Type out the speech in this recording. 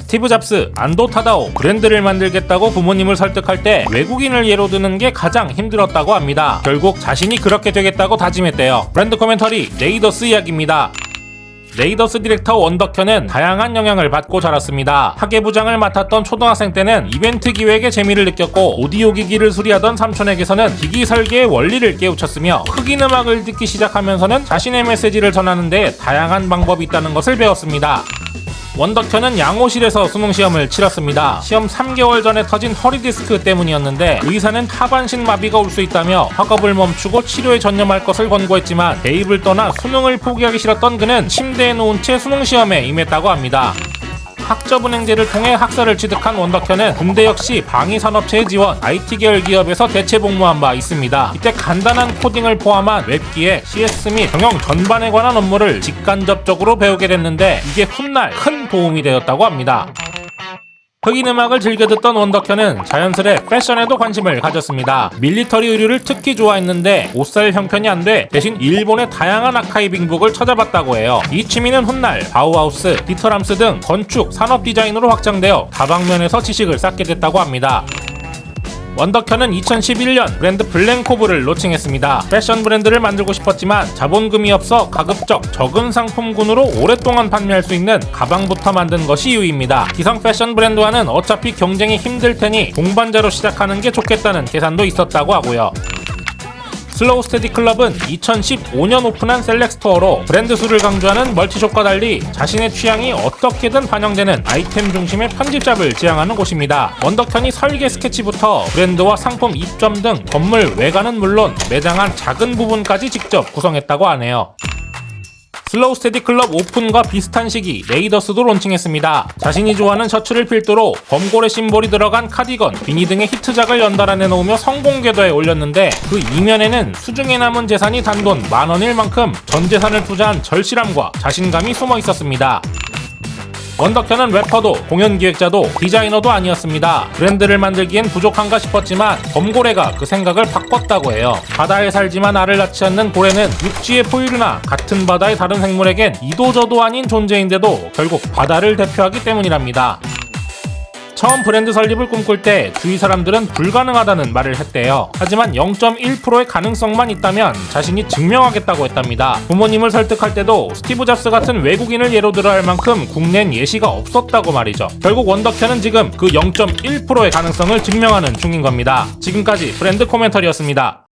스티브 잡스, 안도 타다오 브랜드를 만들겠다고 부모님을 설득할 때 외국인을 예로 드는 게 가장 힘들었다고 합니다. 결국 자신이 그렇게 되겠다고 다짐했대요. 브랜드 코멘터리 네이더스 이야기입니다. 네이더스 디렉터 원덕현은 다양한 영향을 받고 자랐습니다. 학예부장을 맡았던 초등학생 때는 이벤트 기획에 재미를 느꼈고 오디오 기기를 수리하던 삼촌에게서는 기기 설계의 원리를 깨우쳤으며 흑인 음악을 듣기 시작하면서는 자신의 메시지를 전하는 데 다양한 방법이 있다는 것을 배웠습니다. 원덕현은 양호실에서 수능시험을 치렀습니다. 시험 3개월 전에 터진 허리디스크 때문이었는데 의사는 하반신 마비가 올 수 있다며 학업을 멈추고 치료에 전념할 것을 권고했지만 대입을 떠나 수능을 포기하기 싫었던 그는 침대에 누운 채 수능시험에 임했다고 합니다. 학접은행제를 통해 학사를 취득한 원덕현은 군대 역시 방위산업체에 지원, IT 계열 기업에서 대체 복무한 바 있습니다. 이때 간단한 코딩을 포함한 웹기에 CS 및 경영 전반에 관한 업무를 직간접적으로 배우게 됐는데 이게 훗날 큰 도움이 되었다고 합니다. 흑인 음악을 즐겨 듣던 원덕현은 자연스레 패션에도 관심을 가졌습니다. 밀리터리 의류를 특히 좋아했는데 옷 살 형편이 안 돼 대신 일본의 다양한 아카이빙북을 찾아봤다고 해요. 이 취미는 훗날 바우하우스, 디터람스 등 건축, 산업 디자인으로 확장되어 다방면에서 지식을 쌓게 됐다고 합니다. 원덕현은 2011년 브랜드 블랭코브를 로칭했습니다. 패션 브랜드를 만들고 싶었지만 자본금이 없어 가급적 적은 상품군으로 오랫동안 판매할 수 있는 가방부터 만든 것이 이유입니다. 기성 패션 브랜드와는 어차피 경쟁이 힘들 테니 동반자로 시작하는 게 좋겠다는 계산도 있었다고 하고요. 슬로우 스테디 클럽은 2015년 오픈한 셀렉 스토어로 브랜드 수를 강조하는 멀티숍과 달리 자신의 취향이 어떻게든 반영되는 아이템 중심의 편집샵을 지향하는 곳입니다. 원덕현이 설계 스케치부터 브랜드와 상품 입점 등 건물 외관은 물론 매장 안 작은 부분까지 직접 구성했다고 하네요. 슬로우 스테디 클럽 오픈과 비슷한 시기 네이더스도 론칭했습니다. 자신이 좋아하는 셔츠를 필두로 범고래 심볼이 들어간 카디건, 비니 등의 히트작을 연달아 내놓으며 성공 궤도에 올렸는데 그 이면에는 수중에 남은 재산이 단돈 10,000원일 만큼 전 재산을 투자한 절실함과 자신감이 숨어 있었습니다. 원덕현은 래퍼도 공연기획자도 디자이너도 아니었습니다. 브랜드를 만들기엔 부족한가 싶었지만 범고래가 그 생각을 바꿨다고 해요. 바다에 살지만 알을 낳지 않는 고래는 육지의 포유류나 같은 바다의 다른 생물에겐 이도저도 아닌 존재인데도 결국 바다를 대표하기 때문이랍니다. 처음 브랜드 설립을 꿈꿀 때 주위 사람들은 불가능하다는 말을 했대요. 하지만 0.1%의 가능성만 있다면 자신이 증명하겠다고 했답니다. 부모님을 설득할 때도 스티브 잡스 같은 외국인을 예로 들어 할 만큼 국내엔 예시가 없었다고 말이죠. 결국 원덕현은 지금 그 0.1%의 가능성을 증명하는 중인 겁니다. 지금까지 브랜드 코멘터리였습니다.